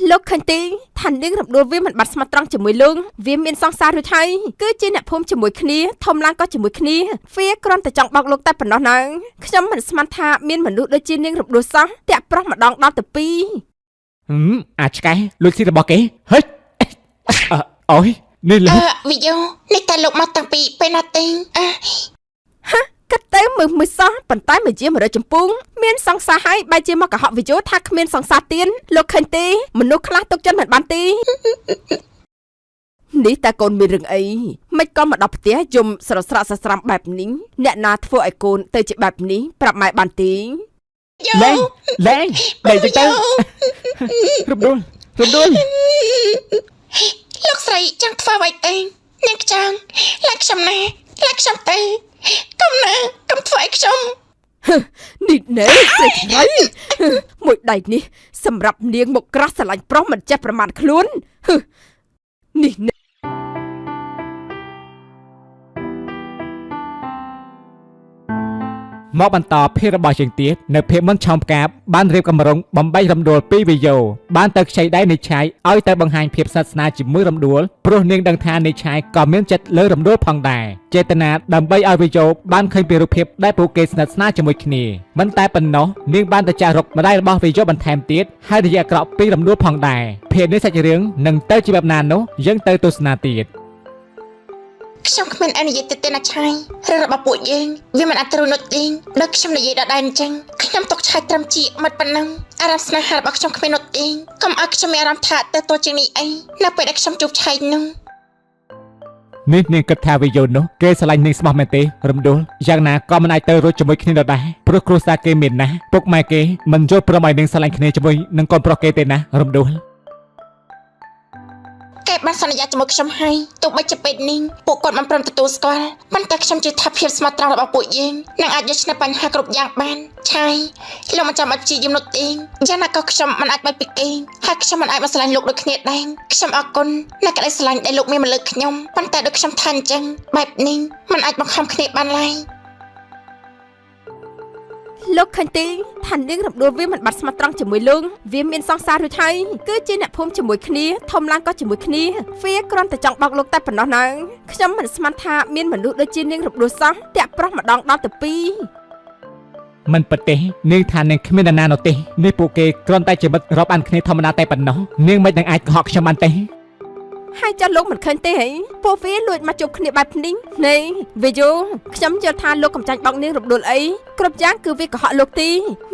លោកឃើញទេថានាងរំដួលវាមិនបាត់ស្មោះត្រង់ជាមួយលោកវាមានសង្សារឬថៃគឺជាអ្នកភូមិជាមួយគ្នាធំឡើងក៏ជាមួយគ្នាវាគ្រាន់តែចង់បោកលោកតែប៉ុណ្ណោះណាខ្ញុំមិនស្មានថាមានមនុស្សដូចជានាងរំដួលសោះតាក់ប្រុសម្ដងដល់ទៅពីរអាចឆ្កែលួចស៊ីរបស់គេហិចអូយនេះលោកវិយោនេះតែលោកមកតាំងពីពេលណាទេកាត់ទៅមើលសោះប៉ុន្តែមកជា100ចម្ពូងមានសង្សារហើយបែរជាមកកុហកវិយោថាគ្មានសង្សារទៀនលោកឃើញទេមនុស្សខ្លះទុកចិត្តមិនបានទេនេះតែកូនមានរឿងអីមិនក៏មកដល់ផ្ទះយំស្រស្រាក់ស្រស្រាំបែបនេះអ្នកណាធ្វើឲ្យកូនទៅជាបែបនេះប្រាប់ម៉ែបានទេលែងទៅរំដួលលោកស្រីចង់ធ្វើអ្វីទេនាងចង់ឡាក់ខ្ញុំណាឡាក់ខ្ញុំទៅកុំធ្វើឲ្យខ្ញុំនេះណែស្រីឆ្នៃមួយដៃនេះសម្រាប់នាងមកក្រាស់ស្រឡាញ់ប្រុសមិនចេះប្រមាថខ្លួននេះមកបន្តភាពរបស់យើងទៀតនៅភាពមិនឆោមផ្កាបបានរៀបកម្រងបំបីរំដួលពីវីយ៉ូបានទៅខ្ចីដៃនៃឆាយឲ្យទៅបង្ហាញភាពស្និទ្ធស្នាលជាមួយរំដួលព្រោះនាងដឹងថានៃឆាយក៏មានចិត្តលើរំដួលផងដែរចេតនាដើម្បីឲ្យវីយ៉ូបានឃើញពីរូបភាពដែលពួកគេស្និទ្ធស្នាលជាមួយគ្នាមិនតែប៉ុណ្ណោះនាងបានទៅចាស់រកម្ដាយរបស់វីយ៉ូបន្ថែមទៀតហើយនិយាយអាក្រក់ពីរំដួលផងដែរភាពនេះសាច់រឿងនឹងទៅជាបែបណានោះយើងទៅទស្សនាទៀតខ្ញុំគ្មានអនុញ្ញាតទេណាឆាយរឿងរបស់ពួកយើងវាមិនអត់ត្រូវនោះទេដូចខ្ញុំនិយាយដល់ដែរអញ្ចឹងខ្ញុំទុកឆាយត្រឹមជាមិត្តប៉ុណ្ណឹងអារម្មណ៍ស្នេហារបស់ខ្ញុំគ្មាននោះទេកុំឲ្យខ្ញុំមានអារម្មណ៍ថាទៅតជាងនេះអីនៅពេលដែលខ្ញុំជួបឆាយនោះនេះនាងគិតថាវីយ៉ូនោះគេស្រឡាញ់នាងស្មោះមែនទេរំដួលយ៉ាងណាក៏មិនអាចទៅរួចជាមួយគ្នាដែរព្រោះគ្រួសារគេមានណាស់ពុកម៉ែគេមិនយល់ព្រមឲ្យនាងស្រឡាញ់គ្នាជាមួយនឹងកូនប្រុសគេទេណារំដួលគេបានសន្យាជាមួយខ្ញុំហើយទោះបីជាពេលនេះពួកគាត់មិនព្រមទទួលស្គាល់ប៉ុន្តែខ្ញុំជឿថាភាពស្មោះត្រង់របស់ពួកយើងនឹងអាចយកឈ្នះបញ្ហាគ្រប់យ៉ាងបានឆាយលោកមិនចាំបាច់ព្យាយាមនោះទេយ៉ាងណាក៏ខ្ញុំមិនអាចបាច់ពីគេហើយខ្ញុំមិនអាចមកស្រឡាញ់លោកដូចគ្នាដែរខ្ញុំអរគុណនៅក្តីស្រឡាញ់ដែលលោកមានមកលើខ្ញុំប៉ុន្តែដូចខ្ញុំថាអញ្ចឹងបែបនេះមិនអាចបង្ខំគ្នាបានឡើយលោកឃើញទេថានាងរំដួលវាមិនបាត់ស្មោះត្រង់ជាមួយលោកវាមានសង្សារឬថៃគឺជាអ្នកភូមិជាមួយគ្នាធំឡើងក៏ជាមួយគ្នាវាគ្រាន់តែចង់បោកលោកតែប៉ុណ្ណោះណាខ្ញុំមិនស្មានថាមានមនុស្សដូចជានាងរំដួលសោះតាក់ប្រុសម្ដងដល់ទៅពីរមិនពិតទេនាងថានាងគ្មាននរណានោះទេនេះពួកគេគ្រាន់តែជាមិត្តរាប់អានគ្នាធម្មតាតែប៉ុណ្ណោះនាងមិននឹងអាចកុហកខ្ញុំបានទេហើយចាស់លោកមិនឃើញទេហីពួកវាលួចមកជួបគ្នាបែបនេះនេះវីយ៉ូខ្ញុំយល់ថាលោកកំចាញ់បោកនាងរំដួលអីគ្រប់យ៉ាងគឺវាកុហកលោកទី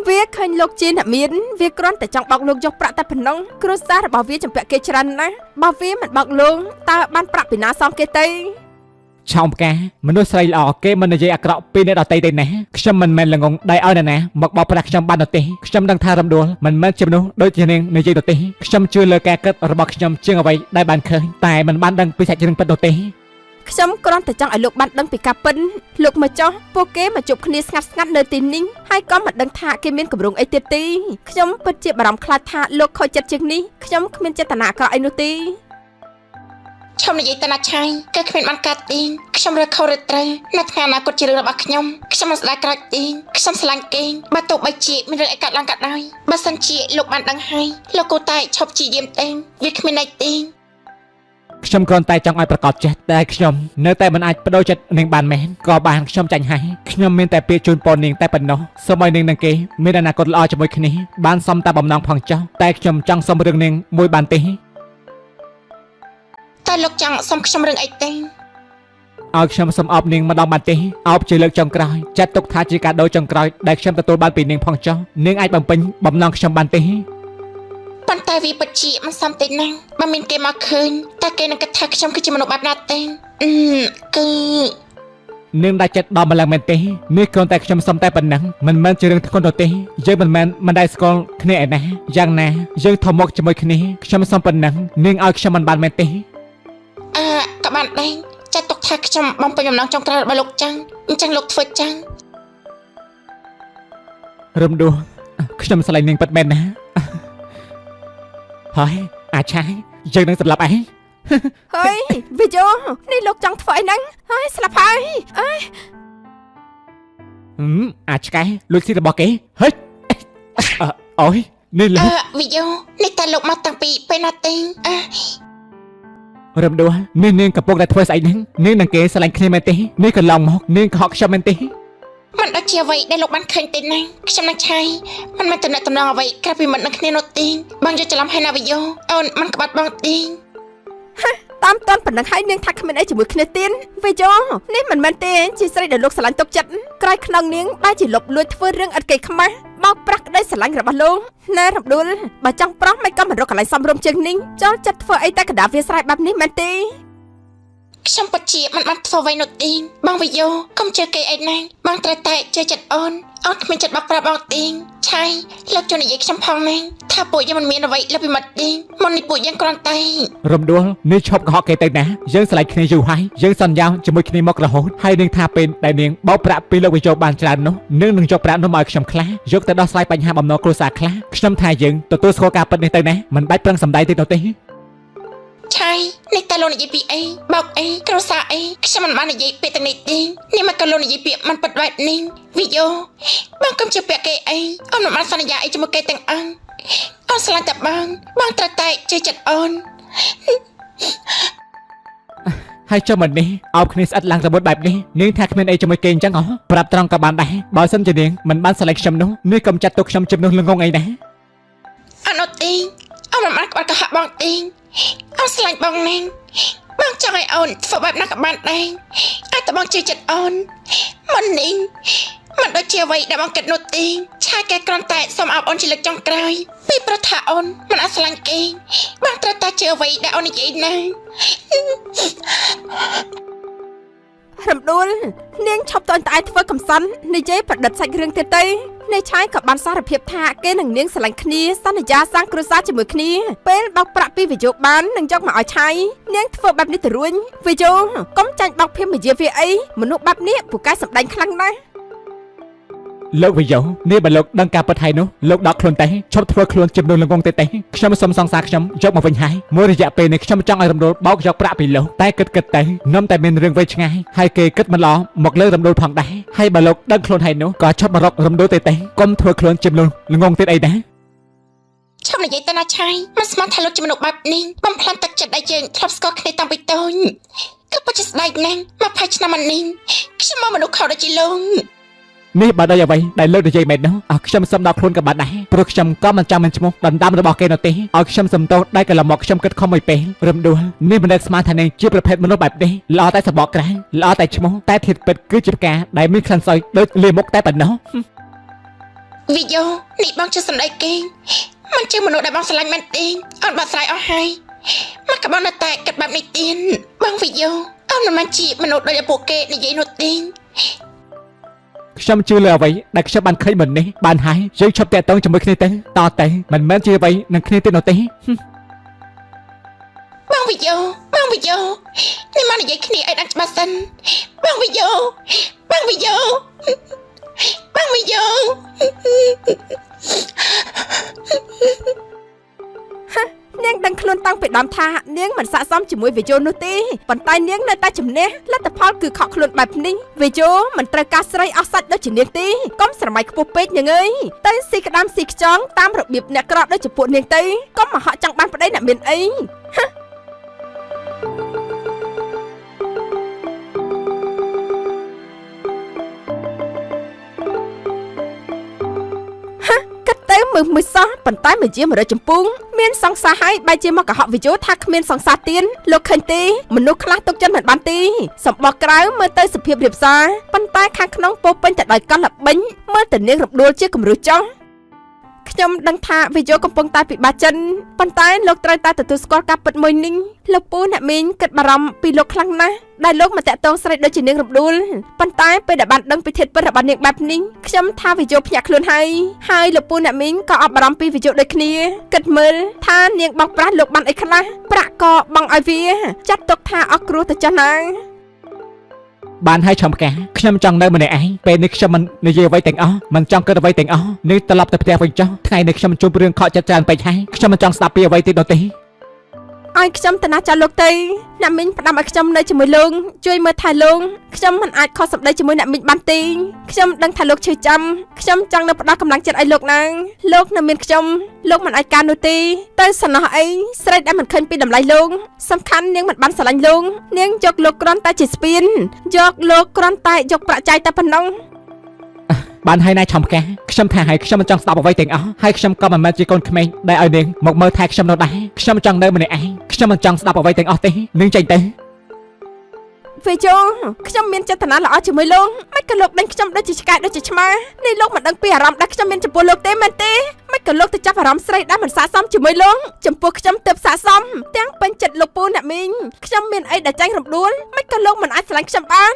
វាឃើញលោកជាអ្នកមានវាគ្រាន់តែចង់បោកលោកយកប្រាក់តែប៉ុណ្ណឹងគ្រួសាររបស់វាចម្ពាក់គេច្រើនណាស់បើវាមិនបោកលោកតើបានប្រាក់ពីណាសមគេទៅឆោមផ្កាមនុស្សស្រីល្អគេមិននិយាយអាក្រក់ពីអ្នកដទៃទេណាខ្ញុំមិនមែនល្ងងដៃឲ្យអ្នកណាមកបោកប្រាក់ខ្ញុំបាននោះទេខ្ញុំដឹងថារំដួលមិនមែនជាមនុស្សដូចជានាងនិយាយទៅទេខ្ញុំជឿលើការគិតរបស់ខ្ញុំជាងអ្វីដែលបានឃើញតែមិនបានដឹងពីសាច់រឿងពិតនោះទេខ្ញុំគ្រាន់តែចង់ឲ្យលោកបានដឹងពីការពិតលោកមកចោះពួកគេមកជួបគ្នាស្ងាត់ៗនៅទីនេះហើយក៏មិនដឹងថាគេមានកម្រងអីទៀតទេខ្ញុំពិតជាបារម្ភខ្លាចថាលោកខូចចិត្តជាងនេះខ្ញុំគ្មានចេតនាអាក្រក់អីនោះទេខ្ញុំនិយាយទៅណាឆាយគឺគ្មានបានកាត់ទេខ្ញុំរើខុសឬត្រូវនៅថ្ងៃអនាគតជារឿងរបស់ខ្ញុំមិនស្ដាយក្រោយទេខ្ញុំស្រឡាញ់គេបើទោះបីជាមានរឿងអីកើតឡើងក៏ដោយបើសិនជាលោកបានដឹងហើយលោកគួរតែឈប់ជាយាមទេវាគ្មានន័យទេខ្ញុំគ្រាន់តែចង់ឲ្យប្រកាសចេះតែខ្ញុំនៅតែមិនអាចបដូរចិត្តនាងបានមែនក៏បានខ្ញុំចាញ់ហើយខ្ញុំមានតែពាក្យជូនពរនាងតែប៉ុណ្ណោះសូមឲ្យនាងនិងគេមានអនាគតល្អជាមួយគ្នាបានសមតែបំណងផងចុះតែខ្ញុំចង់សុំរឿងនាងមួយបានទេតែលោកចង់សុំខ្ញុំរឿងអីទេឲ្យខ្ញុំសុំអបនាងម្ដងបានទេអបជាលើកចុងក្រោយចាត់ទុកថាជាកាដូចុងក្រោយដែលខ្ញុំទទួលបានពីនាងផងចុះនាងអាចបំពេញបំណងខ្ញុំបានទេប៉ុន្តែវាពិតជាមិនសមទេណាបើមានគេមកឃើញតែគេនឹងគិតថាខ្ញុំគឺជាមនុស្សបែបណាទេគឺនាងដាច់ចិត្តដល់ម្លឹងមែនទេនេះគ្រាន់តែខ្ញុំសុំតែប៉ុណ្ណឹងមិនមែនជារឿងធ្ងន់នោះទេយើងមិនដែលស្គាល់គ្នាឯណាយ៉ាងណាយើងធំមកជាមួយគ្នាខ្ញុំសុំប៉ុណ្ណឹងនាងឲ្យខ្ញុំមិនបានមែនទេក៏បានដែរចាត់ទុកថាខ្ញុំបំពេញបំណងចុងក្រោយរបស់លោកចឹងអញ្ចឹងលោកធ្វើចឹងរំដួលខ្ញុំស្រឡាញ់នាងពិតមែនណាហើយអាចឆាយយើងនឹងសម្លាប់ឯងហើយវីយ៉ូនេះលោកចង់ធ្វើអីហ្នឹងហើយស្លាប់ហើយអាចឆ្កែលួចស៊ីរបស់គេហិចអូយ នេះលោក វីយ៉ូនេះតើលោកមកតាំងពីពេលណាទេរំដួលនេះនាងកំពុងតែធ្វើស្អីហ្នឹងនាងនឹងគេស្រឡាញ់គ្នាមែនទេនេះកន្លងមកនាងកុហកខ្ញុំមែនទេมันដូចជាអ្វីដែលលោកបានឃើញទេណាខ្ញុំនឹងឆៃมันមិនតំណតំណងអ្វីក្រៅពីមិននឹងគ្នានោះទេបងយកច្រឡំហើយណាវីយ៉ូអូនมันក្បត់បងទេតាមតន់ប៉ុណ្ណឹងហើយនាងថាគ្មានអីជាមួយគ្នាទៀតវីយ៉ូនេះមិនមែនទេជាស្រីដែលលោកស្រឡាញ់ទុកចិត្តក្រោយខ្នងនាងបែរជាលុបលួចធ្វើរឿងឥតគេខ្មាស់បោកប្រាស់ក្តីស្រឡាញ់របស់លោកណែរំដួលបើចង់ប្រោះមិនក៏មិនរកកន្លែងសំរុំជាងនេះចូលចិត្តធ្វើអីតែកណ្ដាលវាស្រ័យបែបនេះមែនទេខ្ញុំពិតជាមិនបានធ្វើអ្វីនោះទេបងវីយ៉ូកុំជឿគេអីណាបងត្រូវតែជឿចិត្តអូនគ្មានចិត្តបោកប្រាស់បងទេឆៃលោកជួយនិយាយខ្ញុំផងណាថាពួកយើងមិនមានអ្វីលើពីមិត្តទេមុននេះពួកយើងគ្រាន់តែរំដួលនេះឈប់កុហកគេទៅណាយើងស្រឡាញ់គ្នាយូរហើយយើងសន្យាជាមួយគ្នាមករហូតហើយនឹងថាពេលដែលនាងបោកប្រាក់ពីលោកវិជោបានច្រើននោះនឹងយកប្រាក់នោះមកឲ្យខ្ញុំខ្លះយកទៅដោះស្រាយបញ្ហាបំណុលគ្រួសារខ្លះខ្ញុំថាយើងទទួលស្គាល់ការពិតនេះទៅណាមិនបាច់ប្រឹងសម្ដែងទេនោះទេឆៃនេះតើលោកនិយាយពីអីបោកអីគ្រួសារអីខ្ញុំមិនបាននិយាយពាក្យទាំងនេះទេនេះមកក៏លោកនិយាយពាក្យមិនពិតបែបនេះវីយ៉ូបងកុំជឿពាក្យគេអីអូនមិនបានសន្យាអីជាមួយគេទាំងអង្គអូនស្រឡាញ់តែបងត្រូវតែជឿចិត្តអូនហើយចុះមិននេះអោបគ្នាស្អិតឡើងរមុតបែបនេះនាងថាគ្មានអីជាមួយគេអញ្ចឹងហ៎ប្រាប់ត្រង់ក៏បានដែរបើសិនជានាងមិនបានស្រឡាញ់ខ្ញុំនោះនេះកុំចាត់ទុកខ្ញុំជំនួសល្ងងអីណាអនុទីអូនមិនបានក្បត់កុហកបងទេអូនស្រឡាញ់បងណាស់បងចង់ឲ្យអូនធ្វើបែបណាក៏បានដែរឲ្យតែបងជឿចិត្តអូនមិននេះមិនដូចជាអ្វីដែលបងគិតនោះទេឆាកែគ្រាន់តែសុំអោបអូនជាលើកចុងក្រោយពីប្រថាអូនមិនអាចស្រឡាញ់គេបងត្រូវតែជឿអ្វីដែលអូននិយាយណារំដួលនាងឈប់តន់តែធ្វើកំសត់និយាយប្រឌិតសាច់រឿងទៀតទៅអ្នកឆាយក៏បានសារភាពថាគេនឹងនាងស្រឡាញ់គ្នាសន្យាសាងគ្រួសារជាមួយគ្នាពេលបោកប្រាក់ពីវិយោគបាននឹងយកមកឲ្យឆាយនាងធ្វើបែបនេះទៅរួញវិយោកុំចាញ់បោកភៀមវិយាវាអីមនុស្សបែបនេះពូកែសម្ដែងខ្លាំងណាស់លោកវិយោនេះបើលោកដឹងការពិតហើយនោះលោកដកខ្លួនតែឈប់ធ្វើខ្លួនជំនួសល្ងងទេខ្ញុំសុំសង្សារខ្ញុំយកមកវិញហើយមួយរយៈពេលនេះខ្ញុំចង់ឲ្យរំដួលបោកយកប្រាក់ពីលោកតែគិតទៅនាំតែមានរឿងវែងឆ្ងាយហើយគេគិតមិនល្អមកលើរំដួលផងដែរហើយបើលោកដឹងខ្លួនហើយនោះក៏ឈប់មករករំដួលទេកុំធ្វើខ្លួនជំនួសល្ងងទៀតអីដែរឈប់និយាយទៅណាឆៃមិនស្មានថាលោកជាមនុស្សបែបនេះបំផ្លាញទឹកចិត្តដែលយើងធ្លាប់ស្គាល់គ្នាតាំងពីតូចគឺពិតជាស្ដាយណាស់20ឆ្នាំមុននេះខ្ញុំមកមនុស្សខុសដូចជាលោកនេះបើដោយអ្វីដែលលើកនិយាយមែននោះខ្ញុំសុំដល់ខ្លួនក៏បានដែរព្រោះខ្ញុំក៏មិនចាំមិនឈ្មោះដណ្ដើមរបស់គេនោះទេឲ្យខ្ញុំសំទោសដែលកន្លងមកខ្ញុំគិតខំមួយពេលរំដួលនេះមិនដែលស្មានថានាងជាប្រភេទមនុស្សបែបនេះល្អតែសបកក្រៅល្អតែឈ្មោះតែធៀបពិតគឺជាផ្កាដែលមានក្លិនសើចដូចលាមុខតែប៉ុណ្ណោះវីយ៉ូនេះបងជឿសម្ដីគេមិនជាមនុស្សដែលបងស្រឡាញ់មែនទេអូនបាត់ស្រ័យអស់ហើយមកក៏បងនៅតែគិតបែបនេះទៀតបងវីយ៉ូអូនមិនមែនជាមនុស្សដូចពួកគេនិយាយនោះទេខ្ញុំជឿលើអ្វីដែលខ្ញុំបានឃើញមុននេះបានហើយយើងឈប់តាក់ទងជាមួយគ្នាទៅតមិនមែនជាអ្វីនឹងគ្នាទៀតនោះទេបងវីយ៉ូនេះមកនិយាយគ្នាឲ្យដឹងច្បាស់សិនបងវីយ៉ូនាងដឹងខ្លួនតាំងពីដើមថានាងមិនស័ក្តិសមជាមួយវិយោនោះទេប៉ុន្តែនាងនៅតែជំនះលទ្ធផលគឺខកខ្លួនបែបនេះវិយោមិនត្រូវការស្រីអស់សាច់ដូចជានាងទេកុំស្រមៃខ្ពស់ពេកនាងអើយតែស៊ីក្តាមស៊ីខ្ចង់តាមរបៀបអ្នកក្រដូចជាពួកនាងទៅកុំមកហក់ចង់បានប្តីអ្នកមានអីមើលសោះប៉ុន្តែមិនជា100ចម្ពូងមានសង្សារហើយបែរជាមកកុហកវិយោថាគ្មានសង្សារទៀនលោកឃើញទេមនុស្សខ្លះទុកចិត្តមិនបានទេសម្បកក្រៅមើលទៅសភាពរៀបសារប៉ុន្តែខាងក្នុងពោពេញតែដោយកលល្បិញមើលទៅនាងរំដួលជាគំរូចោះខ្ញុំដឹងថាវិយោកំពុងតែពិបាកចិនប៉ុន្តែលោកត្រូវតែទទួលស្គាល់ការពិតមួយនេះលោកពូអ្នកមីងគិតបារម្ភពីលោកខ្លាំងណាស់ដែលលោកមកតាក់ទងស្រីដូចជានាងរំដួលប៉ុន្តែពេលដែលបានដឹងពីធាតុពិតរបស់នាងបែបនេះខ្ញុំថាវិយោភ្ញាក់ខ្លួនហើយលោកពូអ្នកមីងក៏អបបារម្ភពីវិយោដូចគ្នាគិតមើលថានាងបោកប្រាស់លោកបានអីខ្លះប្រាក់ក៏បង់ឲ្យវាចាត់ទុកថាអស់គ្រោះទៅចាស់ណាស់បានហើយឆំផ្កាខ្ញុំចង់នៅម្នាក់ឯងពេលនេះខ្ញុំមិននិយាយអ្វីទាំងអស់មិនចង់គិតអ្វីទាំងអស់នេះត្រឡប់ទៅផ្ទះវិញចុះថ្ងៃនេះខ្ញុំជួបរឿងខកចិត្តច្រើនពេកហើយខ្ញុំមិនចង់ស្ដាប់ពីអ្វីទៀតនោះទេ ឲ្យខ្ញុំទៅណាចាលោកទេអ្នកមីងផ្ដាំឲ្យខ្ញុំនៅជាមួយលោកជួយមើលថែលោកខ្ញុំមិនអាចខុសសម្ដីជាមួយអ្នកមីងបានទេខ្ញុំដឹងថាលោកឈឺចាំខ្ញុំចង់នៅផ្ដល់កម្លាំងចិត្តឲ្យលោកណាលោកនៅមានខ្ញុំលោកមិនអាចការនោះទេទៅសំណោះអីស្រីដែលមិនឃើញពីតម្លៃលោកសំខាន់នាងមិនបានស្រឡាញ់លោកនាងយកលោកគ្រាន់តែជាស្ពានយកលោកគ្រាន់តែយកប្រាក់ចាយតែប៉ុណ្ណឹងបានហើយណាចំការខ្ញុំថាហើយខ្ញុំមិនចង់ស្ដាប់អ្វីទាំងអស់ហើយខ្ញុំក៏មិនមែនជាកូនក្មេងដែលឲ្យនាងមកមើលថែខ្ញុំនោះដែរខ្ញុំចង់នៅម្នាក់ឯងខ្ញុំមិនចង់ស្ដាប់អ្វីទាំងអស់ទេនាងចេញទៅពេលជុំខ្ញុំមានចេតនាល្អជាមួយលោកមិនក៏លោកដេញខ្ញុំដូចជាឆ្កែដូចជាឆ្មានេះលោកមិនដឹងពីអារម្មណ៍ដែលខ្ញុំមានចំពោះលោកទេមែនទេមិនក៏លោកទៅចាប់អារម្មណ៍ស្រីដែលមិនស័ក្តិសមជាមួយលោកចំពោះខ្ញុំទើបស័ក្តិសមទាំងពេញចិត្តលោកពូអ្នកមីងខ្ញុំមានអីដែលចាញ់រំដួលមិនក៏លោកមិនអាចស្រឡាញ់ខ្ញុំបាន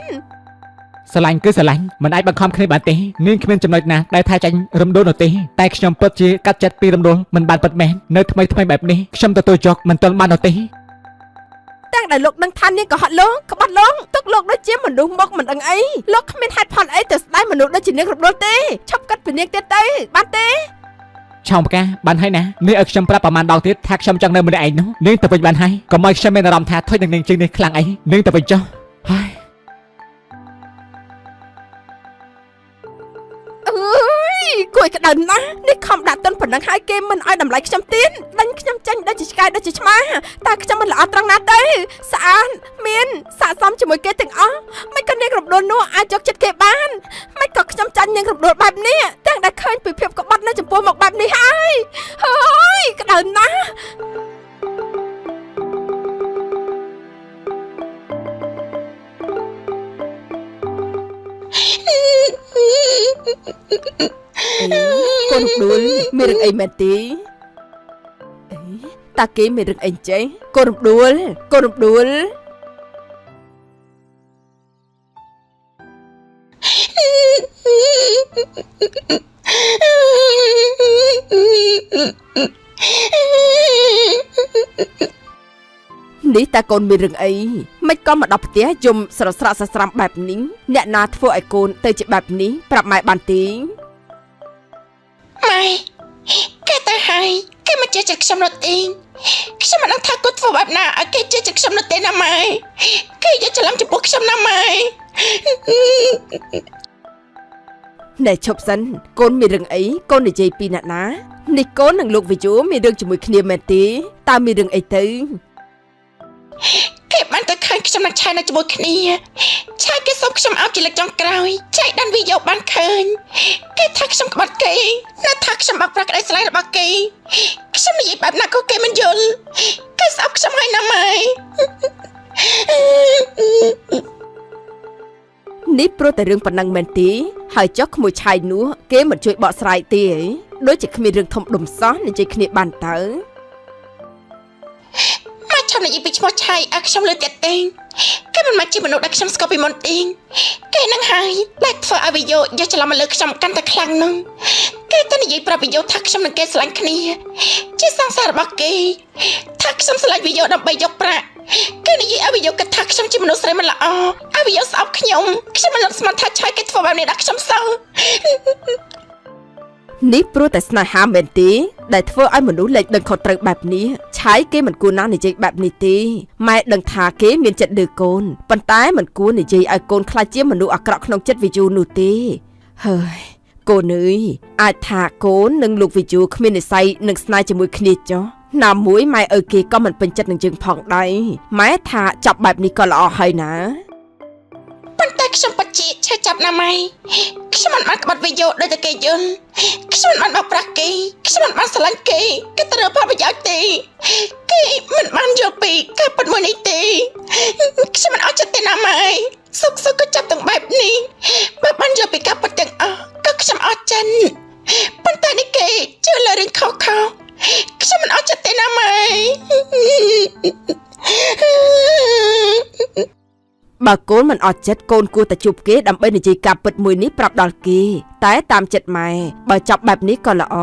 ស្រឡាញ់គឺស្រឡាញ់មិនអាចបង្ខំគ្នាបានទេនាងគ្មានចំណុចណាដែលថាចាញ់រំដួលនោះទេតែខ្ញុំពិតជាកាត់ចិត្តពីរំដួលមិនបានពិតមែននៅថ្មីបែបនេះខ្ញុំទទួលយកមិនទាន់បាននោះទេទាំងដែលលោកដឹងថានាងក៏ហត់លោកក្បត់លោកទុកលោកដូចជាមនុស្សមកមិនដឹងអីលោកគ្មានហេតុផលអីទៅស្ដាយមនុស្សដូចជានាងរំដួលទេឈប់កាត់ពីនាងទៀតទៅបានទេឆោមផ្កាបានហើយណានាងឲ្យខ្ញុំប្រាប់ប្រមាណដងទៀតថាខ្ញុំចង់នៅម្នាក់ឯងនោះនាងទៅវិញបានហើយកុំឲ្យខ្ញុំមានអារម្មណ៍ថាធុញនឹងនាងជើងនេះខ្លាំងអីនាងទៅវិញចុះហើយគួយក្តៅណាស់នេះខំដាក់ទុនប៉ុណ្ណឹងហើយគេមិនឲ្យតម្លៃខ្ញុំទៀតដេញខ្ញុំចាញ់ដូចជាឆ្កែដូចជាឆ្មាតែខ្ញុំមិនល្អត្រង់ណាទេស្អាតមានស័ក្តិសមជាមួយគេទាំងអស់មិនក៏នាងរំដួលនោះអាចយកចិត្តគេបានមិនក៏ខ្ញុំចាញ់នាងរំដួលបែបនេះទាំងដែលឃើញពីភាពក្បត់នៅចំពោះមកបែបនេះហើយក្តៅណាស់កូនដួលមានរឿងអីមែនទេតាគេមានរឿងអីចេះកូនដួលនេះតាកូនមានរឿងអីមិនក៏មកដល់ផ្ទះយំស្រស្រាក់ស្រស្រាំបែបនេះអ្នកណាធ្វើឲ្យកូនទៅជាបែបនេះប្រាប់ម៉ែបានទេម៉ែគេទៅហើយគេមកជិះចិត្តខ្ញុំនោះទេខ្ញុំមិនដឹងថាគាត់ធ្វើបែបណាឲ្យគេជិះចិត្តខ្ញុំនោះទេណាម៉ែគេយកច្រឡំចំពោះខ្ញុំណាម៉ែណែឈប់សិនកូនមានរឿងអីកូននិយាយពីអ្នកណានេះកូននិងលោកវិជូមានរឿងជាមួយគ្នាមែនទេតើមានរឿងអីទៅគេបានទៅឃើញខ្ញុំនឹងឆៃនៅជាមួយគ្នាឆៃគេសុំខ្ញុំអោបជាលើកចុងក្រោយឆៃដានវីដេអូបានឃើញគេថាខ្ញុំក្បត់គេណាថាខ្ញុំបាក់ប្រាក់ក្តីស្រឡាញ់របស់គេខ្ញុំនិយាយបែបណាក៏គេមិនយល់គេស្អប់ខ្ញុំហើយណាម៉ែនេះព្រោះតែរឿងប៉ុណ្ណឹងមែនទេហើយចុះក្មួយឆៃនោះគេមិនជួយបកស្រាយទេហ៎ដូចជាគ្មានរឿងធំដុំសោះនិយាយគ្នាបានទៅមកចាំនិយាយពីឈ្មោះឆៃឲ្យខ្ញុំលើទៀតទេគេមិនមកជាមនុស្សដែលខ្ញុំស្គាល់ពីមុនទេគេនឹងហើយដែលធ្វើឲ្យវីយ៉ូយកច្រឡំមកលើខ្ញុំកាន់តែខ្លាំងនោះគេទៅនិយាយប្រាប់វីយ៉ូថាខ្ញុំនិងគេស្រឡាញ់គ្នាជាសង្សាររបស់គេថាខ្ញុំស្រឡាញ់វីយ៉ូដើម្បីយកប្រាក់គេនិយាយឲ្យវីយ៉ូគិតថាខ្ញុំជាមនុស្សស្រីមិនល្អឲ្យវីយ៉ូស្អប់ខ្ញុំមិននឹកស្មានថាឆៃគេធ្វើបែបនេះដល់ខ្ញុំសោះនេះព្រោះតែស្នេហាមែនទេដែលធ្វើឲ្យមនុស្សលែងដឹងខុសត្រូវបែបនេះឆៃគេមិនគួរណានិយាយបែបនេះទេម៉ែដឹងថាគេមានចិត្តលើកូនប៉ុន្តែមិនគួរនិយាយឲ្យកូនខ្លាចជាមនុស្សអាក្រក់ក្នុងចិត្តវិជូនោះទេហើយកូនអើយអាចថាកូននិងលោកវិជូគ្មាននិស្ស័យនឹងស្នេហ៍ជាមួយគ្នាចុះណាមួយម៉ែឪគេក៏មិនពេញចិត្តនឹងយើងផងដែរម៉ែថាចាប់បែបនេះក៏ល្អហើយណាប៉ុន្តែខ្ញុំពិតជាឆេះចាប់ណាម៉ែខ្ញុំមិនបានក្បត់វីយ៉ូដូចតែគេយល់ខ្ញុំមិនបានបោកប្រាស់គេខ្ញុំមិនបានស្រឡាញ់គេគេទៅរើផលប្រយោជន៍ទេគេមិនបានយល់ពីការពិតមួយនេះទេខ្ញុំមិនអត់ចិត្តទេណាម៉ែសុកក៏ចាប់ទាំងបែបនេះបើបានយល់ពីការពិតទាំងអស់ក៏ខ្ញុំអត់ចិនប៉ុន្តែនេះគេជឿលើរឿងខុសខ្ញុំមិនអត់ចិត្តទេណាម៉ែបើកូនមិនអត់ចិត្តកូនគួរតែជួបគេដើម្បីនិយាយការពិតមួយនេះប្រាប់ដល់គេតែតាមចិត្តម៉ែបើចាប់បែបនេះក៏ល្អ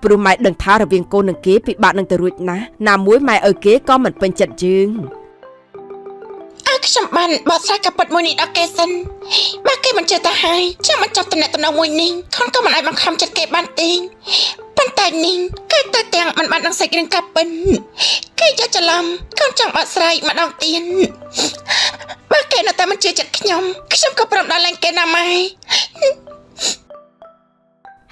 ព្រោះម៉ែដឹងថារវាងកូននិងគេពិបាកនឹងទៅរួចណាស់ណាមួយម៉ែឲ្យគេក៏មិនពេញចិត្តយើងខ្ញុំបានបកស្រាយការពិតមួយនេះដល់គេសិនបើគេមិនជឿទៅហើយចាំមកចាប់តំណែងមួយនេះខនក៏មិនអាចបង្ខំចិត្តគេបានទេ ប៉ុន្តែនាងគេតែទាំងមិនបានដឹងសេចក្តីកាប់ពិនគេយកច្រឡំកូនចង់បកស្រាយម្ដងទៀតបើគេនៅតែមិនជឿចិត្តខ្ញុំក៏ព្រមដល់លែងគេណាម៉ែ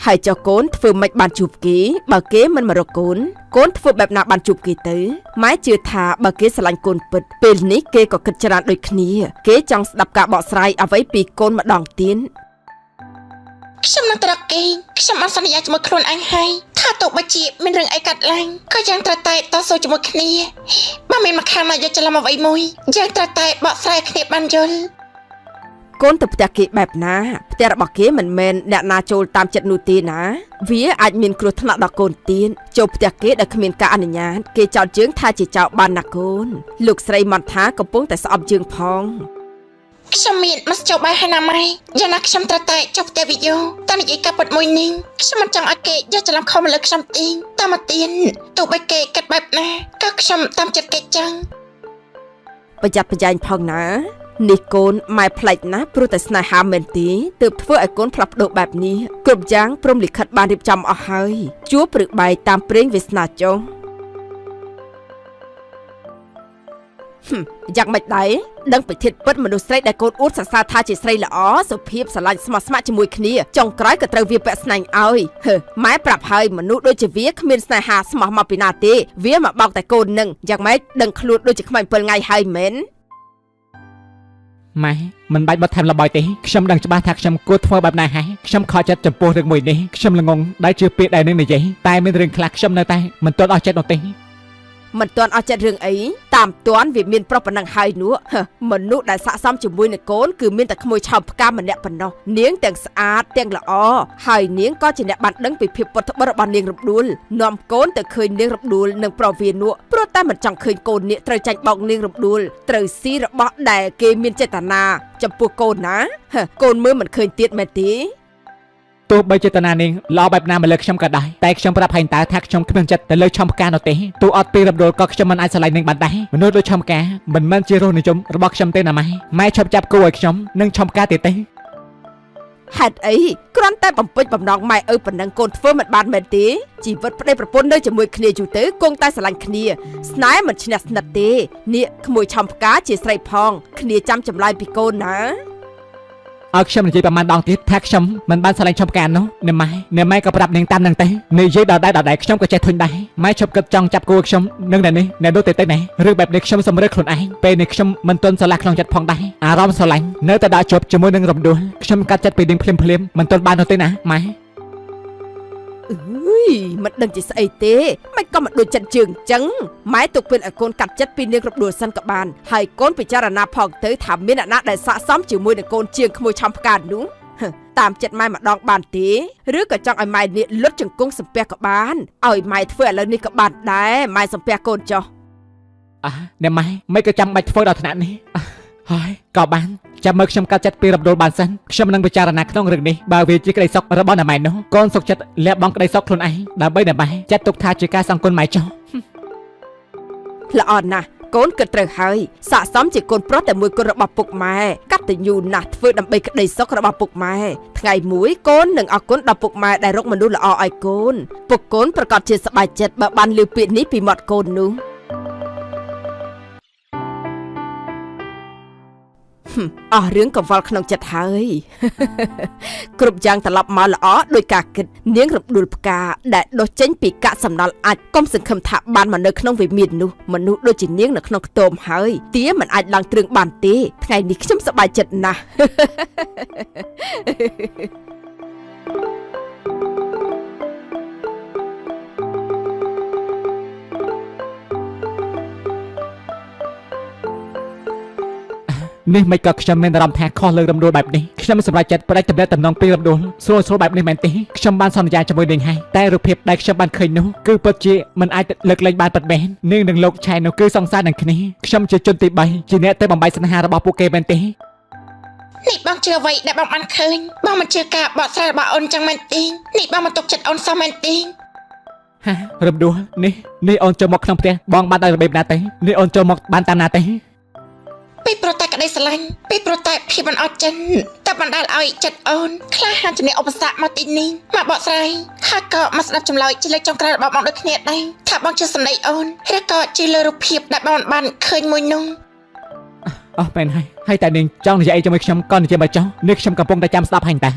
ហើយចុះកូនធ្វើមិនបានជួបគេបើគេមិនមករកកូនកូនធ្វើបែបណាបានជួបគេទៅម៉ែជឿថាបើគេស្រឡាញ់កូនពិតពេលនេះគេក៏គិតច្រើនដូចគ្នាគេចង់ស្ដាប់ការបកស្រាយអ្វីពីកូនម្ដងទៀត ខ្ញុំនឹងត្រកគេខ្ញុំបានសន្យាជាមួយខ្លួនឯងហើយថាទោះបីជាមានរឿងអីកាត់ឡើងក៏យ៉ាងត្រូវតែតស៊ូជាមួយគ្នាបើមានម្ខាងណាយកច្រឡំអ្វីមួយយ៉ាងត្រូវតែបកស្រាយគ្នាបានយល់ កូនទៅផ្ទះគេបែបណាផ្ទះរបស់គេមិនមែនអ្នកណាចូលតាមចិត្តនោះទេណាវាអាចមានគ្រោះថ្នាក់ដល់កូនទៀតចូលផ្ទះគេដែលគ្មានការអនុញ្ញាតគេចោទយើងថាជាចោរបានណាកូនលោកស្រីមន្ថាកំពុងតែស្អប់យើងផង ខ្ញុំមានមកចូលបាយហើយណាម៉ែយ៉ាងណាខ្ញុំត្រូវតែចុះផ្ទះវីដេអូតើនិយាយកាប់ពិតមួយនាងខ្ញុំមិនចង់ឲ្យគេយកច្រឡំខុសមកលើខ្ញុំទេតាមមកទៀតទោះបីគេគិតបែបណាក៏ខ្ញុំតាមចិត្តគេចឹង ប្រយ័ត្នប្រយែងផងណានេះកូនម៉ែប្លែកណាស់ព្រោះតែស្នេហាមែនទេទើបធ្វើឲ្យកូនផ្លាស់ប្ដូរបែបនេះគ្រប់យ៉ាងព្រមលិខិតបានរៀបចំអស់ហើយជួបព្រឹកបាយតាមព្រេងវាសនាចុះ យ៉ាងមិនដែរដឹងពីធិតពិតមនុស្សស្រីដែលកូនអួតសរសើរថាជាស្រីល្អសុភាពស្រឡាញ់ស្មោះស្ម័គ្រជាមួយគ្នាចុងក្រោយក៏ត្រូវវាពាក់ស្នែងឲ្យម៉ែប្រាប់ហើយមនុស្សដូចជាវាគ្មានស្នេហាស្មោះមកពីណាទេវាមកបោកតែកូននឹងយ៉ាងម៉េចដឹងខ្លួនដូចជាក្មេង7ថ្ងៃហើយមែន ម៉ែមិនបាច់បត់ថែមល្បាយទេខ្ញុំដឹងច្បាស់ថាខ្ញុំគួរធ្វើបែបណាហើយខ្ញុំខកចិត្តចំពោះរឿងមួយនេះខ្ញុំល្ងងដែលជឿពាក្យដែលនឹងនិយាយតែមានរឿងខ្លះខ្ញុំនៅតែមិនទាន់អស់ចិត្តនោះទេ មិនទាន់អស់ចិត្តរឿងអីតាមទាន់វាមានប្រុសប៉ុណ្ណឹងហើយនោះមនុស្សដែលស័ក្តិសមជាមួយនឹងកូនគឺមានតែក្មួយឆោមផ្កាម្នាក់ប៉ុណ្ណោះនាងទាំងស្អាតទាំងល្អហើយនាងក៏ជាអ្នកបានដឹងពីភាពពុតត្បិតរបស់នាងរំដួលនាំកូនទៅឃើញនាងរំដួលនឹងប្រវីនួព្រោះតែមិនចង់ឃើញកូននេះត្រូវចាញ់បោកនាងរំដួលត្រូវស៊ីរបស់ដែលគេមានចេតនាចំពោះកូនណាកូនមើលមិនឃើញទៀតមែនទេ ទោះបីចេតនានាងល្អបែបណាមកលើខ្ញុំក៏ដែរតែខ្ញុំប្រាប់ហើយតើថាខ្ញុំគ្មានចិត្តទៅលើឆំផ្កានោះទេទោះអត់ពីរំដួលក៏ខ្ញុំមិនអាចឆ្លៃនឹងបានដែរមនុស្សដូចឆំផ្កាមិនមែនជារសនិយមរបស់ខ្ញុំទេណាម៉ែឈប់ចាប់គូឲ្យខ្ញុំនឹងឆំផ្កាទេទេហេតុអីគ្រាន់តែបំពេញបំណងម៉ែឪប៉ុណ្ណឹងកូនធ្វើមិនបានមែនទេជីវិតប្តីប្រពន្ធនៅជាមួយគ្នាយូរទៅគង់តែស្រឡាញ់គ្នាស្នេហ៍មិនឈ្នះស្និទ្ធទេនេះក្មួយឆំផ្កាជាស្រីផងគ្នាចាំចម្លើយពីកូនណា ឲ្យខ្ញុំនិយាយប្រហែលដងទៀតថាខ្ញុំមិនបានឆ្លងឈប់ការនោះណែម៉ែក៏ប្រាប់នាងតាមនឹងទេនិយាយដល់ដែរខ្ញុំក៏ចេះធុញដែរម៉ែឈប់គិតចង់ចាប់គួរខ្ញុំនឹងនេះណែនោះទៅណែរឿងបែបនេះខ្ញុំសម្រើខ្លួនឯងពេលនេះខ្ញុំមិនទាន់ស្រឡះក្នុងចិត្តផងដែរអារម្មណ៍ស្រឡាញ់នៅតែដាក់ជាប់ជាមួយនឹងរំដួលខ្ញុំកាត់ចិត្តពីនាងភ្លាមមិនទាន់បាននោះទេណាម៉ែ មិនដឹងជាស្អីទេមិនក៏មិនដូចចិត្តជើងចឹងម៉ែទុកពេលឲ្យកូនកាត់ចិត្តពីនាងរំដួលសិនក៏បានហើយកូនពិចារណាផងទៅថាមានអ្នកណាដែលស័ក្តិសមជាមួយនឹងកូនជាងក្មួយឆំផ្កានោះតាមចិត្តម៉ែម្ដងបានទេឬក៏ចង់ឲ្យម៉ែនេះលុតជង្គង់សំពះក៏បានឲ្យម៉ែធ្វើឥឡូវនេះក៏បានដែរម៉ែសំពះកូនចុះណែម៉ែមិនក៏ចាំបាច់ធ្វើដល់ថ្នាក់នេះហើយក៏បានចាំមើលខ្ញុំកាត់ចិត្តពីរំដួលបានសិនខ្ញុំនឹងពិចារណាក្នុងរឿងនេះបើវាជាក្តីសុខរបស់ណែម៉ែនោះកូនសុខចិត្តលះបង់ក្តីសុខខ្លួនឯងដើម្បីណែម៉ែចាត់ទុកថាជាការសង្កត់ម៉ែចុះល្អណាស់កូនគិតត្រូវហើយស័ក្តិសមជាកូនប្រុសតែមួយកូនរបស់ពុកម៉ែកតញ្ញូណាស់ធ្វើដើម្បីក្តីសុខរបស់ពុកម៉ែថ្ងៃមួយកូននឹងអរគុណដល់ពុកម៉ែដែលរកមនុស្សល្អឲ្យកូនពុកកូនប្រកាសជាសប្បាយចិត្តបើបានឮពាក្យនេះពីមាត់កូននោះ អស់រឿងកង្វល់ក្នុងចិត្តហើយគ្រប់យ៉ាងត្រឡប់មកល្អដោយការគិតនាងរំដួលផ្កាដែលដុសចេញពីកាកសំណល់អាចកុំសង្ឃឹមថាបានមកនៅក្នុងវិមាននោះមនុស្សដូចជានាងនៅក្នុងខ្ទមហើយទាមិនអាចឡើងទ្រឹងបានទេថ្ងៃនេះខ្ញុំសប្បាយចិត្តណាស់ នេះមិនក៏ខ្ញុំមានអារម្មណ៍ថាខុសលើរំដួលបែបនេះខ្ញុំសម្រេចចិត្តផ្ដាច់តំណងពីរំដួលស្រួលបែបនេះមែនទេខ្ញុំបានសន្យាជាមួយនាងហើយតែរូបភាពដែលខ្ញុំបានឃើញនោះគឺពិតជាមិនអាចលើកលែងបានពិតមែននាងនឹងលោកឆៃនោះគឺសង្សារនឹងគ្នាខ្ញុំជាជនទី3ជាអ្នកទៅបំបីស្នេហារបស់ពួកគេមែនទេនេះបងជឿអ្វីដែលបងបានឃើញបងមិនជឿការបកស្រាយរបស់អូនចឹងមែនទេនេះបងមិនទុកចិត្តអូនសោះមែនទេហារំដួលនេះអូនចូលមកក្នុងផ្ទះបងបានដោយរបៀបណាទេនេះអូនចូលមកបានតាមណាទេ ពីប្រតែក្តីស្រឡាញ់ពីប្រតែភាពមិនអត់ចិនតែបណ្ដាលឲ្យចិត្តអូនក្លាហានជំនះឧបសគ្គមកទីនេះមកបកស្រាយហើយក៏មកស្ដាប់ចម្លើយជាលេខចុងក្រោយរបស់បងដូចគ្នាដែរថាបងជាសម្ដីអូនឬក៏ជាលើរូបភាពដែលបងបានឃើញមួយនោះអស់មែនហើយតែនាងចង់និយាយអីជាមួយខ្ញុំក៏និយាយមកចុះនេះខ្ញុំកំពុងតែចាំស្ដាប់ហើយតា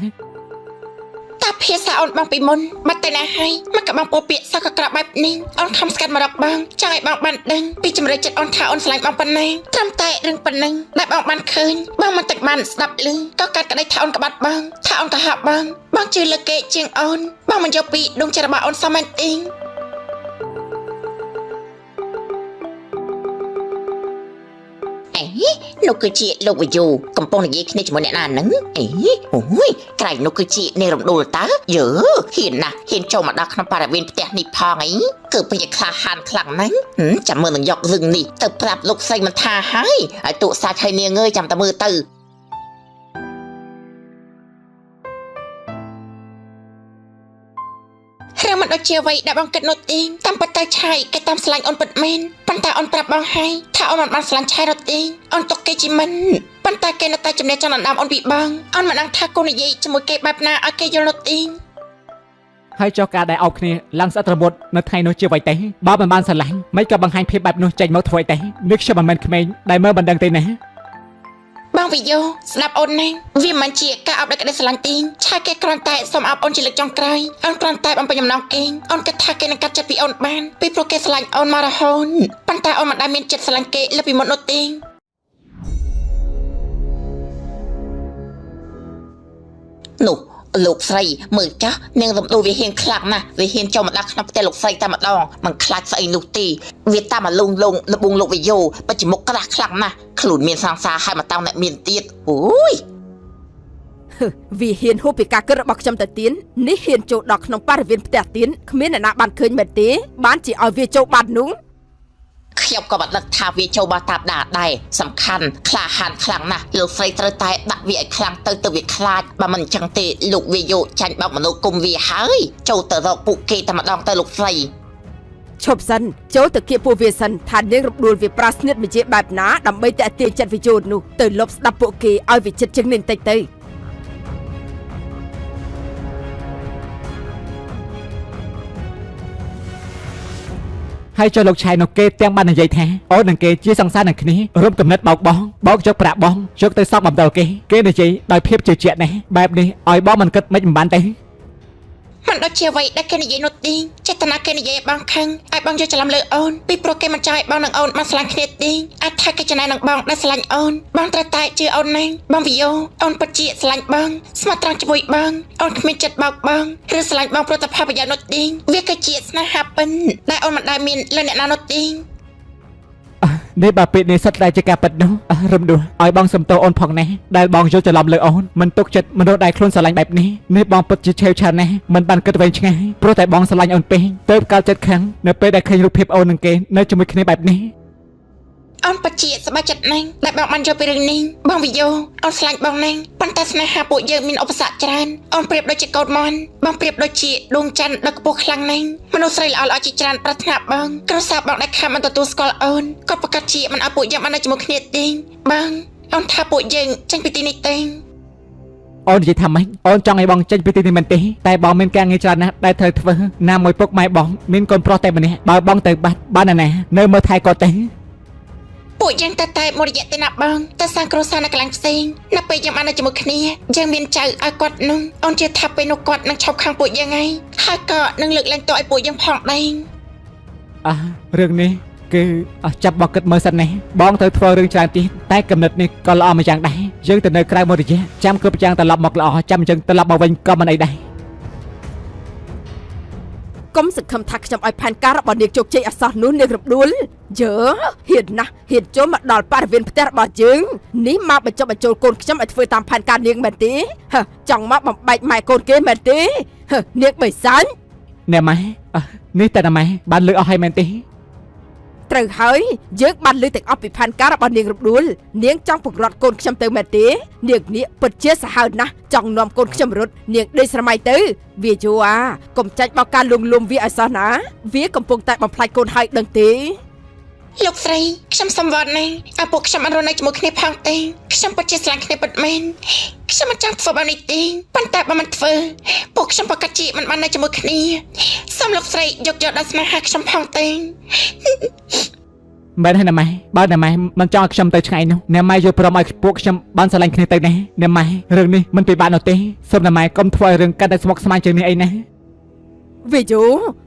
តាភាសាអូនបងពីមុនបាត់ទៅណាហើយមកក៏បងពោលពាក្យសោះក៏ក្រាបបែបនេះអូនខំស្កាត់មករកបងចង់ឲ្យបងបានដឹងពីជំរឿចិត្តអូនថាអូនស្រឡាញ់បងប៉ុណ្ណាត្រឹមតែរឿងប៉ុណ្ណឹងដែលបងបានឃើញបងមិនទឹកបានស្ដាប់ឮក៏កាត់ក្តីថាអូនក្បាត់បងថាអូនកុហកបងជឿលើគេជាងអូនបងមិនយកពីដួងចិត្តរបស់អូនសោះមែនទេនោះគឺជាលោកវិយោកំពុងនិយាយគ្នាជាមួយអ្នកណាហ្នឹងអូយក្រៃនោះគឺជាអ្នករំដួលតើយើហ៊ានណាស់ហ៊ានចូលមកដល់ក្នុងបរិវេណផ្ទះនេះផងអីគឺពេញក្លាហានខ្លាំងណាស់ចាំមើលនឹងយករឿងនេះទៅប្រាប់លោកស្រីមិនថាហើយឲ្យទូសាច់ឲ្យនាងអើយចាំតែមើលទៅរឿងមិនដូចជាអ្វីដែលបងគិតនោះទេតាមពិតទៅឆៃគេតាមស្រឡាញ់អូនពិតមែនប៉ុន្តែអូនប្រាប់បងហើយថាអូនមិនបានស្រឡាញ់ឆៃនោះទេអូនទុកគេជាមិនប៉ុន្តែគេនៅតែជំនះចង់ដណ្ដើមអូនពីបងអូនមិនដឹងថាកូននិយាយជាមួយគេបែបណាឲ្យគេយល់នោះទេហើយចុះការដែលអោបគ្នាឡើងស្អិតរមុតនៅថ្ងៃនោះជាអ្វីទេបើមិនបានស្រឡាញ់មិនក៏បង្ហាញភាពបែបនោះចេញមកធ្វើទេនេះខ្ញុំមិនមែនក្មេងដែលមើលមិនដឹងទេណាបងវិយោស្ដាប់អូនណាវាមិនជាការអោបដោយក្តីស្រឡាញ់ទេឆាគេគ្រាន់តែសុំអោបអូនជាលើកចុងក្រោយអូនគ្រាន់តែបំពេញបំណងគេអូនគិតថាគេនឹងកាត់ចិត្តពីអូនបានពីព្រោះគេស្រឡាញ់អូនមករហូតប៉ុន្តែអូនមិនដែលមានចិត្តស្រឡាញ់គេលើពីមុននោះទេនោះលោកស្រីមើលចាស់នាងរំដួលវាហ៊ានខ្លាំងណាស់វាហ៊ានចូលមកដាក់ក្នុងផ្ទះលោកស្រីតែម្ដងមិនខ្លាចស្អីនោះទេវាតាមមកលងលបងលោកវិយោពិតជាមុខក្រាស់ខ្លាំងណាស់ខ្លួនមានសង្សារហើយមកតោងអ្នកមានទៀតអូយវាហ៊ានហួសពីការគិតរបស់ខ្ញុំទៅទៀតនេះហ៊ានចូលដល់ក្នុងបរិវេណផ្ទះទៀតគ្មានអ្នកណាបានឃើញមែនទេបានជាឲ្យវាចូលបាត់នោះខ្ញុំក៏មិនដឹងថាវាចូលបោះតាបដាដែរសំខាន់ក្លាហានខ្លាំងណាស់លោកស្រីត្រូវតែដាក់វាឲ្យខ្លាំងទៅវាខ្លាចបើមិនអញ្ចឹងទេលោកវាយកចាញ់បោកមនុស្សគុំវាហើយចូលទៅរកពួកគេតែម្ដងទៅលោកស្រីឈប់សិនចូលទៅគៀបពួកវាសិនថានាងរំដួលវាប្រាស្និតវិជាបែបណាដើម្បីតែទាញចិត្តវិយោនោះទៅលុបស្ដាប់ពួកគេឲ្យវាចិត្តជាងនេះបន្តិចទៅហើយចុះលោកឆៃនោះគេទាំងបាននិយាយថាអូននឹងគេជាសង្សារនឹងគ្នារួមកំណត់បោកបងយកប្រាក់បងយកទៅសងបំដលគេនិយាយដោយភាពជឿជាក់ណាស់បែបនេះឲ្យបងមិនគិតមិនបានទេមិនដូចជាអ្វីដែលគេនិយាយនោះទេចេតនាគេនិយាយឲ្យបងខឹងឲ្យបងយកច្រឡំលើអូនពីព្រោះគេមិនចង់ឲ្យបងនិងអូនបានស្រឡាញ់គ្នាទេអាចថាគេចំណាយនឹងបងដែលស្រឡាញ់អូនបងត្រូវតែជឿអូនណាបងវិយោអូនពិតជាស្រឡាញ់បងស្មោះត្រង់ជាមួយបងអូនគ្មានចិត្តបោកបងឬស្រឡាញ់បងព្រោះតែផលប្រយោជន៍នោះទេវាគឺជាស្នេហាពិនដែលអូនមិនដែលមានលើអ្នកណានោះទេនេះបើពេលនេះសិតតែជាការពិតនោះរំដួលឲ្យបងសំទោអូនផងណាដែលបងយកច្រឡំលើអូនមិនទុកចិត្តមនុស្សដែលខ្លួនស្រឡាញ់បែបនេះនេះបងពិតជាឆេវឆានណាស់មិនបានគិតវែងឆ្ងាយព្រោះតែបងស្រឡាញ់អូនពេកទៅកើតចិត្តខឹងនៅពេលដែលឃើញរូបភាពអូននឹងគេនៅជាមួយគ្នាបែបនេះអូនពិតជាសប្បាយចិត្តណាស់ដែលបងបានយកពីរឿងនេះបងវិយោអូនស្រឡាញ់បងណាស់ប៉ុន្តែស្នេហាពួកយើងមានឧបសគ្គច្រើនអូនប្រៀបដូចជាកូនមន់បងប្រៀបដូចជាដួងច័ន្ទដ៏ខ្ពស់ខ្លាំងណាស់មនុស្សស្រីល្អៗជាច្រើនប្រាថ្នាបងគ្រួសារបងដែលខាំមិនទទួលស្គាល់អូនក៏ប្រកាសជាមិនឲ្យពួកយើងបាននៅជាមួយគ្នាទេបងអូនថាពួកយើងចេញពីទីនេះទេអូននិយាយថាម៉េចអូនចង់ឲ្យបងចេញពីទីនេះមែនទេតែបងមានការងារច្រើនណាស់ដែលត្រូវធ្វើណាមួយពុកម៉ែបងមានកូនប្រុសតែម្នាក់បើបងទៅបាត់បានណានៅមើលថែគាត់ទេពួកយើងតែមួយរយៈទេណាបងតែសាងគ្រួសារនៅកន្លែងផ្សេងនៅពេលយើងបាននៅជាមួយគ្នាយើងមានចៅឲ្យគាត់នោះអូនជឿថាពេលនោះគាត់នឹងឈប់ខាងពួកយើងហើយក៏នឹងលើកលែងទោសឲ្យពួកយើងផងដែររឿងនេះគឺចាប់បងគិតមើលសិនណាបងទៅធ្វើរឿងច្រើនទៀតតែកំណត់នេះក៏ល្អមួយយ៉ាងដែរយើងទៅនៅក្រៅមួយរយៈចាំគ្រប់យ៉ាងត្រឡប់មកល្អចាំអញ្ចឹងត្រឡប់មកវិញក៏មិនអីដែរកុំសង្ឃឹមថាខ្ញុំឲ្យផែនការរបស់នាងជោគជ័យអសោះនោះនាងរំដួលយើហ៊ានណាស់ហ៊ានចូលមកដល់បរិវេណផ្ទះរបស់យើងនេះមកបញ្ចុះបញ្ចូលកូនខ្ញុំឲ្យធ្វើតាមផែនការនាងមែនទេចង់មកបំបែកម៉ែកូនគេមែនទេនាងបិសាញ់ណែម៉ែនេះតែម៉ែបានលើកអស់ហើយមែនទេត្រូវហើយយើងបានលើទាំងអស់ពីផែនការរបស់នាងរំដួលនាងចង់ពង្រត់កូនខ្ញុំទៅមែនទេនាងនេះពិតជាសាហាវណាស់ចង់នាំកូនខ្ញុំរត់នាងដេកស្រមៃទៅវាយូកុំចាច់បោកការលួងលោមវាឲ្យសោះណាវាកំពុងតែបំផ្លាញកូនហើយដឹងទេ លោកស្រីខ្ញុំសំវត្តណាស់ឲ្យពួកខ្ញុំអត់រស់នៅជាមួយគ្នាផងទេខ្ញុំពិតជាស្រឡាញ់គ្នាពិតមែនខ្ញុំមិនចង់ធ្វើបែបនេះទេប៉ុន្តែបើមិនធ្វើពួកខ្ញុំប្រកាសជាមិនបាននៅជាមួយគ្នាសូមលោកស្រីយកយកដល់ស្នេហាខ្ញុំផងទេ មែនហើយណាម៉ែបើណាម៉ែមិនចង់ឲ្យខ្ញុំទៅឆ្ងាយនោះណាម៉ែយល់ព្រមឲ្យពួកខ្ញុំបានស្រឡាញ់គ្នាទៅណាណាម៉ែរឿងនេះមិនពិបាកនោះទេសូមណាម៉ែកុំធ្វើឲ្យរឿងកាន់តែស្មុគស្មាញជាងនេះអីណា វាយូ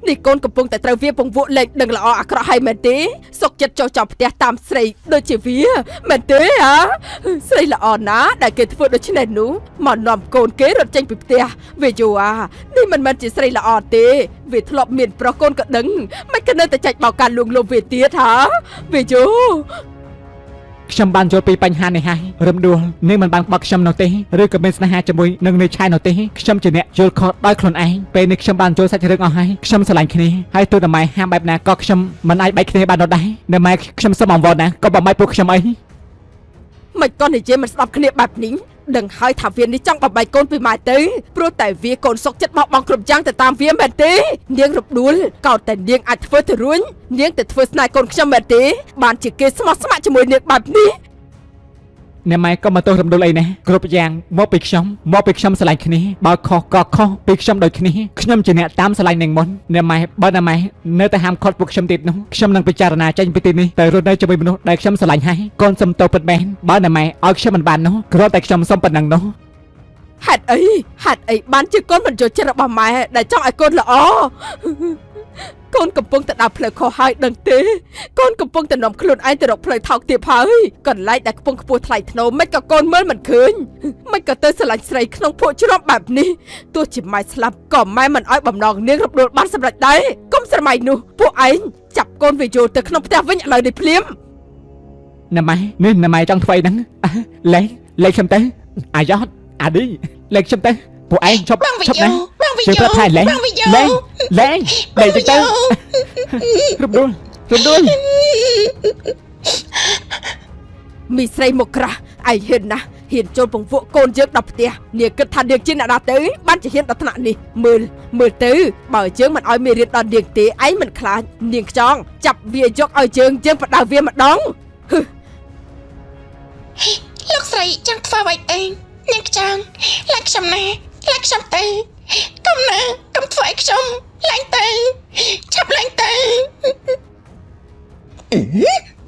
នេះកូនកំពុងតែត្រូវវាពង្វក់លេងដឹងល្អអាក្រក់ហើយមែនទេសុកចិត្តចោលចោលផ្ទះតាមស្រីដូចជាវាមែនទេហ៎ស្រីល្អណាស់ដែលគេធ្វើដូច្នេះនោះមកនាំកូនគេរត់ចេញពីផ្ទះវាយូនេះមិនមែនជាស្រីល្អទេវាធ្លាប់មានប្រុសកូនក៏ដឹងមិនក៏នៅតែចាច់បោកការលួងលោមវាទៀតហ៎វាយូ ខ្ញុំបានយល់ពីបញ្ហានេះហើយរំដួលនេះមិនបានបកខ្ញុំនោះទេឬក៏មានស្នេហាជាមួយនឹងនាយឆៃនោះទេខ្ញុំជាអ្នកយល់ខុសដោយខ្លួនឯងពេលនេះខ្ញុំបានយល់សាច់រឿងអស់ហើយខ្ញុំស្រឡាញ់គ្នាហើយទោះតែម៉ែហាមបែបណាក៏ខ្ញុំមិនអាចបែកគ្នាបាននោះដែរតែម៉ែខ្ញុំសូមអង្វរណាក៏បំបីពួកខ្ញុំអីមិនក៏និយាយមិនស្ដាប់គ្នាបែបនេះដឹងហើយថាវានេះចង់បំបីកូនពីម៉ែទៅព្រោះតែវាកូនសុកចិត្តបោះបង់គ្រប់យ៉ាងទៅតាមវាមែនទេនាងរំដួលកោតតែនាងអាចធ្វើទៅរួញនាងទៅធ្វើស្នេហ៍កូនខ្ញុំមែនទេបានជាគេស្មោះស្ម័គ្រជាមួយនាងបែបនេះអ្នកម៉ែក៏មកទោសរំដួលអីណាគ្រប់យ៉ាងមកពីខ្ញុំស្រឡាញ់គ្នាបើខុសក៏ខុសពីខ្ញុំដូចគ្នាខ្ញុំជាអ្នកតាមស្រឡាញ់នឹងមុនអ្នកម៉ែបើអ្នកម៉ែនៅតែហាមឃាត់ពួកខ្ញុំទៀតនោះខ្ញុំនឹងពិចារណាចេញពីទីនេះទៅរស់នៅជាមួយមនុស្សដែលខ្ញុំស្រឡាញ់ហើយកូនសំទោសពិតមែនបើអ្នកម៉ែឲ្យខ្ញុំមិនបាននោះគ្រាន់តែខ្ញុំសុំប៉ុណ្ណឹងនោះហេតុអីបានជាកូនមិនចូលចិត្តរបស់ម៉ែដែលចង់ឲ្យកូនល្អកូនកំពុងតែដើរផ្លូវខុសហើយដឹងទេកូនកំពុងតែនាំខ្លួនឯងទៅរកផ្លូវថោកទាបហើយកន្លែងដែលកំពុងខ្ពស់ថ្លៃថ្នូរមិនក៏កូនមើលមិនឃើញមិនក៏ទៅស្រឡាញ់ស្រីក្នុងភក់ជ្រាំបែបនេះទោះជាម៉ែស្លាប់ក៏ម៉ែមិនឲ្យបំណងនាងរំដួលបានសម្រេចដែរកុំស្រមៃនោះពួកឯងចាប់កូនវាយកទៅក្នុងផ្ទះវិញឥឡូវនេះភ្លាមណាម៉ែនេះណាម៉ែចង់ធ្វើអីហ្នឹងលេងខ្ញុំទៅអាយ៉តអាឌីលេងខ្ញុំទៅពួកឯងឈប់ណាជឿប្រាប់ថាលេងចឹងទៅរំដួលមីស្រីមកក្រាស់ឯងហ៊ានណាស់ហ៊ានចូលពង្វក់កូនយើងដល់ផ្ទះនាងគិតថានាងជាអ្នកណាទៅបានជាហ៊ានដល់ថ្នាក់នេះមើលទៅបើយើងមិនឲ្យមេរៀនដល់នាងទេឯងមិនខ្លាចនាងខ្ចង់ចាប់វាយកឲ្យយើងបដៅវាម្ដងលោកស្រីចង់ធ្វើអ្វីទេនាងខ្ចង់ឡាខ្ញុំណាឡាខ្ញុំទៅកុំធ្វើឲ្យខ្ញុំឡើងទៅឆាប់ឡើងទៅ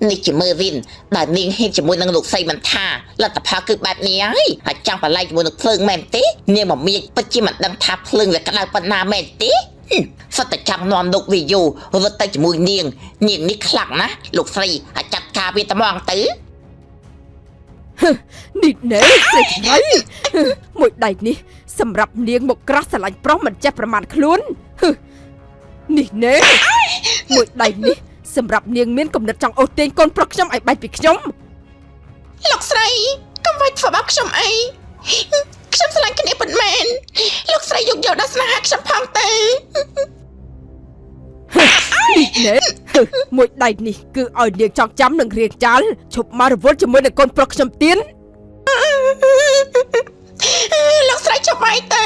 នេះជាមើលវិញដែលនាងហ៊ានជាមួយនឹងលោកស្រីមិនថាលទ្ធផលគឺបែបនេះហើយចង់បលែងជាមួយនឹងភ្លើងមែនទេនាងមកមានពិតជាមិនដឹងថាភ្លើងវាក្តៅប៉ុណ្ណាមែនទេសត្វតែចង់នាំលោកវីយូរត់ទៅជាមួយនាងនេះខ្លាំងណាស់លោកស្រីអាចចាត់ការវាត្មងទៅនេះណែស្រីឆ្នៃមួយដៃនេះសម្រាប់នាងមកក្រាស់ស្រឡាញ់ប្រុសមិនចេះប្រមាថខ្លួននេះណែមួយដៃនេះសម្រាប់នាងមានគំនិតចង់អូសទាញកូនប្រុសខ្ញុំឲ្យបែកពីខ្ញុំលោកស្រីកុំវាយធ្វើបាបខ្ញុំអីខ្ញុំស្រឡាញ់គ្នាពិតមែនលោកស្រីយកដល់ស្នេហាខ្ញុំផងទៅនេះណែមួយដៃនេះគឺឲ្យនាងចង់ចាំនឹងរៀងចាល់ឈប់មករវល់ជាមួយនឹងកូនប្រុសខ្ញុំទៀតលោកស្រីចុះបាយទៅ